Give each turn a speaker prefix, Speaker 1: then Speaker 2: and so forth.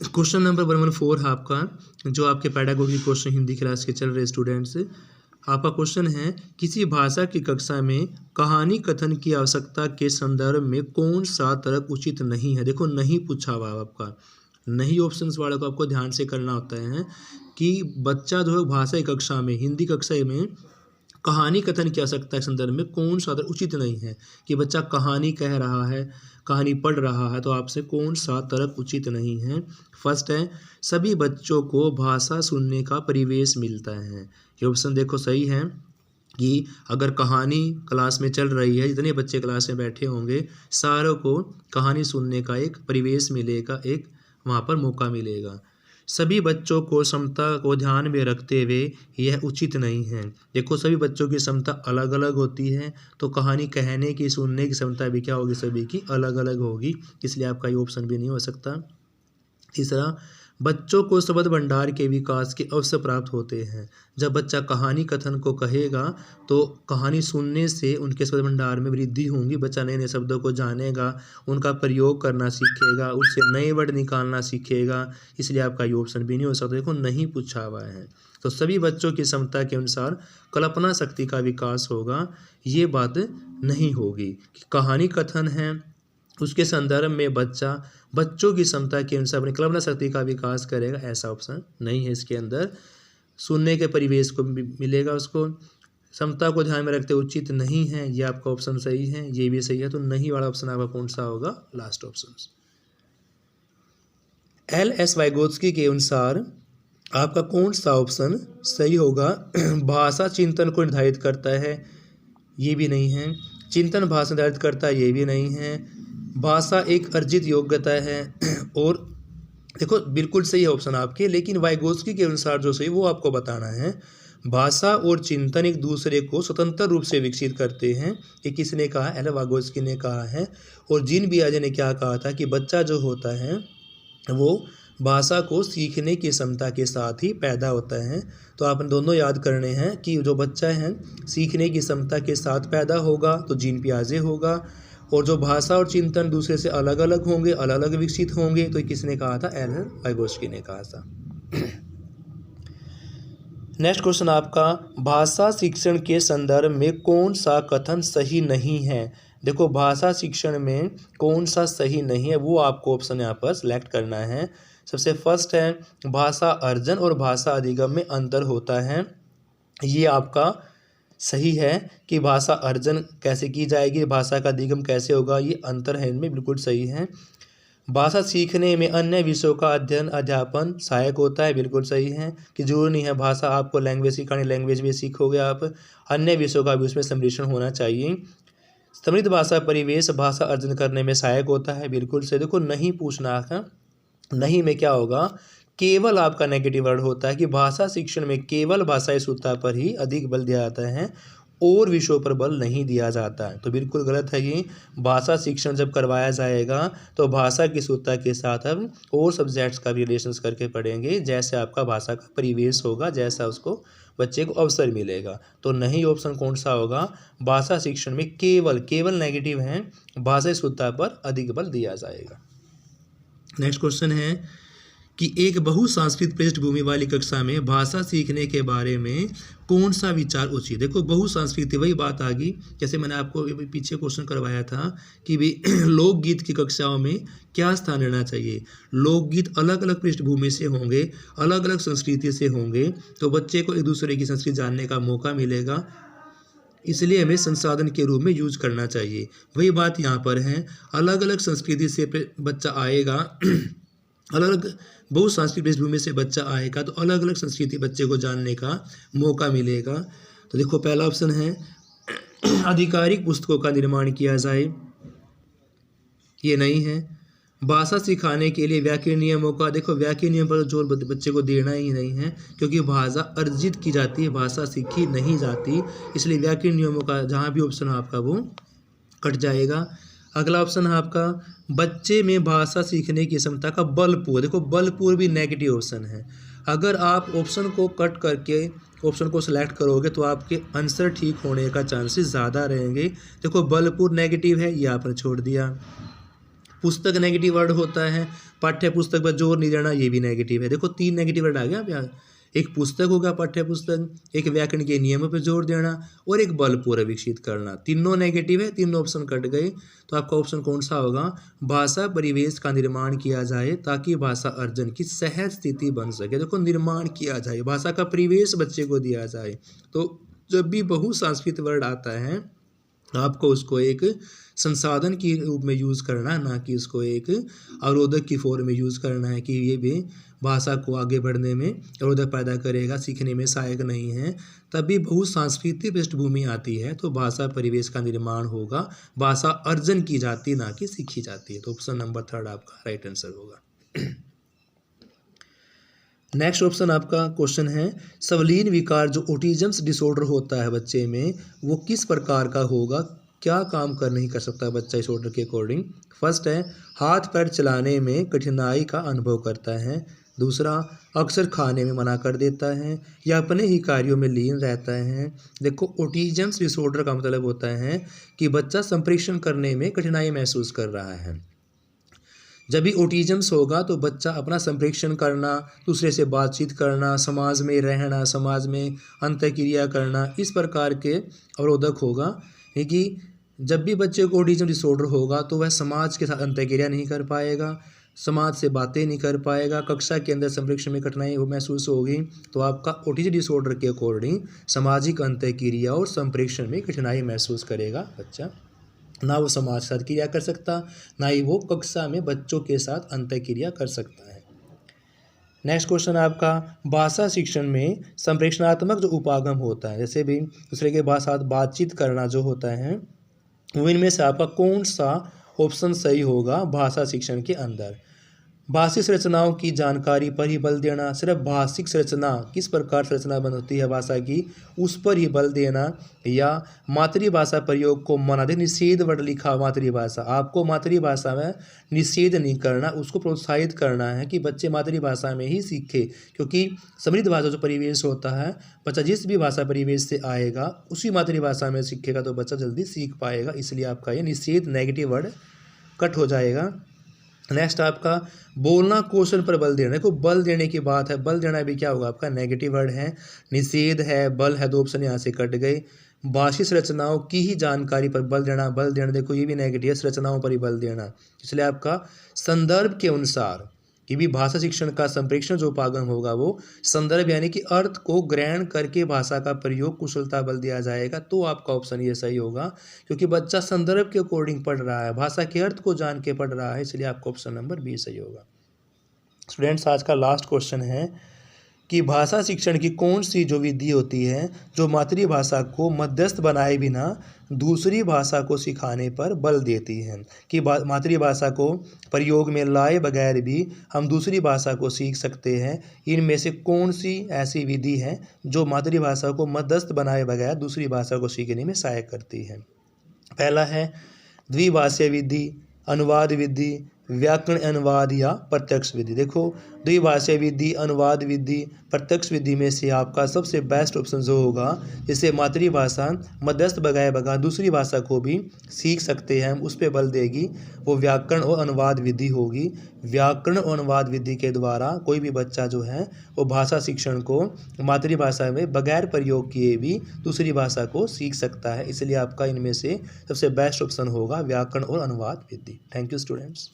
Speaker 1: Question number 114 है आपका, जो आपके पेडागोगी क्वेश्चन हिंदी क्लास के चल रहे स्टूडेंट्स। आपका क्वेश्चन है, किसी भाषा की कक्षा में कहानी कथन की आवश्यकता के संदर्भ में कौन सा तर्क उचित नहीं है। देखो नहीं पूछा हुआ है आपका, नहीं ऑप्शंस वाले को आपको ध्यान से करना होता है कि बच्चा जो है भाषा की कक्षा में, हिंदी कक्षा में कहानी कथन की आवश्यकता के संदर्भ में कौन सा तर्क उचित नहीं है। कि बच्चा कहानी कह रहा है, कहानी पढ़ रहा है, तो आपसे कौन सा तर्क उचित नहीं है। फर्स्ट है, सभी बच्चों को भाषा सुनने का परिवेश मिलता है। ये ऑप्शन देखो सही है कि अगर कहानी क्लास में चल रही है, जितने बच्चे क्लास में बैठे होंगे सारों को कहानी सुनने का एक परिवेश मिलेगा, एक वहाँ पर मौका मिलेगा। सभी बच्चों को क्षमता को ध्यान में रखते हुए यह उचित नहीं है। देखो सभी बच्चों की क्षमता अलग अलग होती है, तो कहानी कहने की, सुनने की क्षमता भी क्या होगी, सभी की अलग अलग होगी, इसलिए आपका ये ऑप्शन भी नहीं हो सकता। तीसरा, बच्चों को शब्द भंडार के विकास के अवसर प्राप्त होते हैं। जब बच्चा कहानी कथन को कहेगा तो कहानी सुनने से उनके शब्द भंडार में वृद्धि होगी। बच्चा नए नए शब्दों को जानेगा, उनका प्रयोग करना सीखेगा, उससे नए वर्ड निकालना सीखेगा, इसलिए आपका ये ऑप्शन भी नहीं हो सकता। देखो नहीं पूछा हुआ है, तो सभी बच्चों की क्षमता के अनुसार कल्पना शक्ति का विकास होगा, ये बात नहीं होगी। कहानी कथन है उसके संदर्भ में बच्चों की क्षमता के अनुसार अपनी कल्पना शक्ति का विकास करेगा, ऐसा ऑप्शन नहीं है इसके अंदर। सुनने के परिवेश को मिलेगा उसको, क्षमता को ध्यान में रखते उचित नहीं है, ये आपका ऑप्शन सही है, ये भी सही है। तो नहीं वाला ऑप्शन आपका कौन सा होगा, लास्ट ऑप्शन। LS वाइगोत्स्की के अनुसार आपका कौन सा ऑप्शन सही होगा। भाषा चिंतन को निर्धारित करता है, ये भी नहीं है। चिंतन भाषा निर्धारित करता है, ये भी नहीं है। भाषा एक अर्जित योग्यता है, और देखो बिल्कुल सही है ऑप्शन आपके, लेकिन वाइगोत्स्की के अनुसार जो सही वो आपको बताना है। भाषा और चिंतन एक दूसरे को स्वतंत्र रूप से विकसित करते हैं, ये किसने कहा, एल वाइगोत्स्की ने कहा है। और जीन पियाजे ने क्या कहा था कि बच्चा जो होता है वो भाषा को सीखने की क्षमता के साथ ही पैदा होता है। तो आपने दोनों याद करने हैं कि जो बच्चा है सीखने की क्षमता के साथ पैदा होगा तो जीन पियाजे होगा, और जो भाषा और चिंतन दूसरे से अलग अलग होंगे, अलग अलग विकसित होंगे, तो किसने कहा था, एल वाइगोत्स्की ने कहा था। नेक्स्ट क्वेश्चन आपका, भाषा शिक्षण के संदर्भ में कौन सा कथन सही नहीं है। देखो भाषा शिक्षण में कौन सा सही नहीं है वो आपको ऑप्शन यहाँ पर सिलेक्ट करना है। सबसे फर्स्ट है, भाषा अर्जन और भाषा अधिगम में अंतर होता है। ये आपका सही है कि भाषा अर्जन कैसे की जाएगी, भाषा का अधिगम कैसे होगा, ये अंतर है इनमें, बिल्कुल सही है। भाषा सीखने में अन्य विषयों का अध्ययन अध्यापन सहायक होता है, बिल्कुल सही है कि जरूरी नहीं है भाषा आपको लैंग्वेज सिखानी, लैंग्वेज भी सीखोगे आप, अन्य विषयों का भी उसमें सम्मिश्रण होना चाहिए। समृद्ध भाषा परिवेश भाषा अर्जन करने में सहायक होता है, बिल्कुल सही। देखो नहीं पूछना है, नहीं में क्या होगा, केवल आपका नेगेटिव वर्ड होता है कि भाषा शिक्षण में केवल भाषाई शुद्धता पर ही अधिक बल दिया जाता है और विषयों पर बल नहीं दिया जाता है, तो बिल्कुल गलत है ये। भाषा शिक्षण जब करवाया जाएगा तो भाषा की शुद्धता के साथ हम और सब्जेक्ट्स का भी रिलेशंस करके पढ़ेंगे, जैसे आपका भाषा का परिवेश होगा, जैसा उसको बच्चे को अवसर मिलेगा। तो नहीं ऑप्शन कौन सा होगा, भाषा शिक्षण में केवल नेगेटिव है, भाषा शुद्धता पर अधिक बल दिया जाएगा। नेक्स्ट क्वेश्चन है कि एक बहुसांस्कृतिक पृष्ठभूमि वाली कक्षा में भाषा सीखने के बारे में कौन सा विचार उचित। देखो बहुसांस्कृतिक वही बात आ गई, जैसे मैंने आपको पीछे क्वेश्चन करवाया था कि भी लोकगीत की कक्षाओं में क्या स्थान रहना चाहिए। लोकगीत अलग अलग पृष्ठभूमि से होंगे, अलग अलग संस्कृति से होंगे, तो बच्चे को एक दूसरे की संस्कृति जानने का मौका मिलेगा, इसलिए हमें संसाधन के रूप में यूज करना चाहिए। वही बात यहाँ पर है, अलग अलग संस्कृति से बच्चा आएगा, अलग अलग बहुसांस्कृतिक पृष्ठभूमि से बच्चा आएगा, तो अलग अलग संस्कृति बच्चे को जानने का मौका मिलेगा। तो देखो पहला ऑप्शन है, आधिकारिक पुस्तकों का निर्माण किया जाए, ये नहीं है। भाषा सिखाने के लिए व्याकरण नियमों का, देखो व्याकरण नियम पर जोर बच्चे को देना ही नहीं है, क्योंकि भाषा अर्जित की जाती है, भाषा सीखी नहीं जाती, इसलिए व्याकरण नियमों का जहाँ भी ऑप्शन है आपका वो कट जाएगा। अगला ऑप्शन है आपका, बच्चे में भाषा सीखने की क्षमता का बलपूर्वक, देखो बलपूर्वक भी नेगेटिव ऑप्शन है। अगर आप ऑप्शन को कट करके ऑप्शन को सिलेक्ट करोगे तो आपके आंसर ठीक होने का चांसेस ज़्यादा रहेंगे। देखो बलपूर्वक नेगेटिव है, ये आपने छोड़ दिया। पुस्तक नेगेटिव वर्ड होता है, पाठ्य पुस्तक पर जोर नहीं देना ये भी नेगेटिव है। देखो 3 नेगेटिव वर्ड आ गया आप यहाँ, एक पुस्तक होगा पाठ्य पुस्तक, एक व्याकरण के नियमों पर जोर देना और एक बलपूर्वक विकसित करना। तीनों नेगेटिव है, तीनों ऑप्शन कट गए। तो आपका ऑप्शन कौन सा होगा? भाषा परिवेश का निर्माण किया जाए ताकि भाषा अर्जन की सहज स्थिति बन सके। देखो निर्माण किया जाए, भाषा का परिवेश बच्चे को दिया जाए। तो जब भी बहुसांस्कृतिक वर्ड आता है आपको उसको एक संसाधन के रूप में यूज़ करना है, ना कि उसको एक अवरोधक की फॉर्म में यूज़ करना है कि ये भी भाषा को आगे बढ़ने में अवरोधक पैदा करेगा, सीखने में सहायक नहीं है। तभी बहुसांस्कृतिक पृष्ठभूमि आती है तो भाषा परिवेश का निर्माण होगा, भाषा अर्जन की जाती है ना कि सीखी जाती है। तो ऑप्शन नंबर 3 आपका राइट आंसर होगा। नेक्स्ट ऑप्शन आपका क्वेश्चन है, संवलीन विकार जो ऑटिज्म डिसऑर्डर होता है बच्चे में वो किस प्रकार का होगा, क्या काम कर नहीं कर सकता बच्चा इस ऑर्डर के अकॉर्डिंग? फर्स्ट है हाथ पैर चलाने में कठिनाई का अनुभव करता है, दूसरा अक्सर खाने में मना कर देता है या अपने ही कार्यों में लीन रहता है। देखो ऑटिज्म डिसऑर्डर का मतलब होता है कि बच्चा संप्रेषण करने में कठिनाई महसूस कर रहा है। जब भी ऑटिज्म्स होगा तो बच्चा अपना संप्रेषण करना, दूसरे से बातचीत करना, समाज में रहना, समाज में अंतःक्रिया करना, इस प्रकार के अवरोधक होगा। क्योंकि जब भी बच्चे को ऑटिज्म डिसऑर्डर होगा तो वह समाज के साथ अंतःक्रिया नहीं कर पाएगा, समाज से बातें नहीं कर पाएगा, कक्षा के अंदर संप्रेषण में कठिनाई महसूस होगी। तो आपका ऑटिज्म डिसऑर्डर के अकॉर्डिंग सामाजिक अंतःक्रिया और संप्रेषण में कठिनाई महसूस करेगा बच्चा, ना वो समाज के साथ क्रिया कर सकता, ना ही वो कक्षा में बच्चों के साथ अंतःक्रिया कर सकता है। नेक्स्ट क्वेश्चन आपका, भाषा शिक्षण में संप्रेषणात्मक जो उपागम होता है, जैसे भी दूसरे के साथ बातचीत करना जो होता है, वो इनमें से आपका कौन सा ऑप्शन सही होगा भाषा शिक्षण के अंदर? भाषिक संरचनाओं की जानकारी पर ही बल देना, सिर्फ भाषिक संरचना किस प्रकार संरचना बन होती है भाषा की उस पर ही बल देना, या मातृभाषा प्रयोग को मना दे, निषेध वर्ड लिखा मातृभाषा, आपको मातृभाषा में निषेध नहीं करना, उसको प्रोत्साहित करना है कि बच्चे मातृभाषा में ही सीखे। क्योंकि समृद्ध भाषा जो परिवेश होता है, बच्चा जिस भी भाषा परिवेश से आएगा उसी मातृभाषा में सीखेगा तो बच्चा जल्दी सीख पाएगा। इसलिए आपका ये निषेध नेगेटिव वर्ड कट हो जाएगा। नेक्स्ट आपका बोलना कौशल पर बल देना। देखो बल देने की बात है, बल देना भी क्या होगा आपका नेगेटिव वर्ड है, निषेध है, बल है, 2 ऑप्शन यहाँ से कट गए। भाषिक संरचनाओं की ही जानकारी पर बल देना, देखो ये भी नेगेटिव है, संरचनाओं पर ही बल देना। इसलिए आपका संदर्भ के अनुसार कि भी भाषा शिक्षण का संप्रेषण जो उपागम होगा वो संदर्भ यानी कि अर्थ को ग्रहण करके भाषा का प्रयोग कुशलता बल दिया जाएगा। तो आपका ऑप्शन ये सही होगा, क्योंकि बच्चा संदर्भ के अकॉर्डिंग पढ़ रहा है, भाषा के अर्थ को जान के पढ़ रहा है, इसलिए आपका ऑप्शन नंबर बी सही होगा। स्टूडेंट्स आज का लास्ट क्वेश्चन है कि भाषा शिक्षण की कौन सी जो विधि होती है जो मातृभाषा को मध्यस्थ बनाए बिना दूसरी भाषा को सिखाने पर बल देती है, कि मातृभाषा को प्रयोग में लाए बगैर भी हम दूसरी भाषा को सीख सकते हैं। इनमें से कौन सी ऐसी विधि है जो मातृभाषा को मध्यस्थ बनाए बगैर दूसरी भाषा को सीखने में सहायक करती है? पहला है द्विभाषीय विधि, अनुवाद विधि, व्याकरण अनुवाद या प्रत्यक्ष विधि। देखो द्विभाषीय विधि, अनुवाद विधि, प्रत्यक्ष विधि में से आपका सबसे बेस्ट ऑप्शन जो होगा जिसे मातृभाषा मध्यस्थ बगाए बगा दूसरी भाषा को भी सीख सकते हैं, उस पर बल देगी, वो व्याकरण और अनुवाद विधि होगी। व्याकरण और अनुवाद विधि के द्वारा कोई भी बच्चा जो है वो भाषा शिक्षण को मातृभाषा में बगैर प्रयोग किए भी दूसरी भाषा को सीख सकता है। इसलिए आपका इनमें से सबसे बेस्ट ऑप्शन होगा व्याकरण और अनुवाद विधि। Thank you students.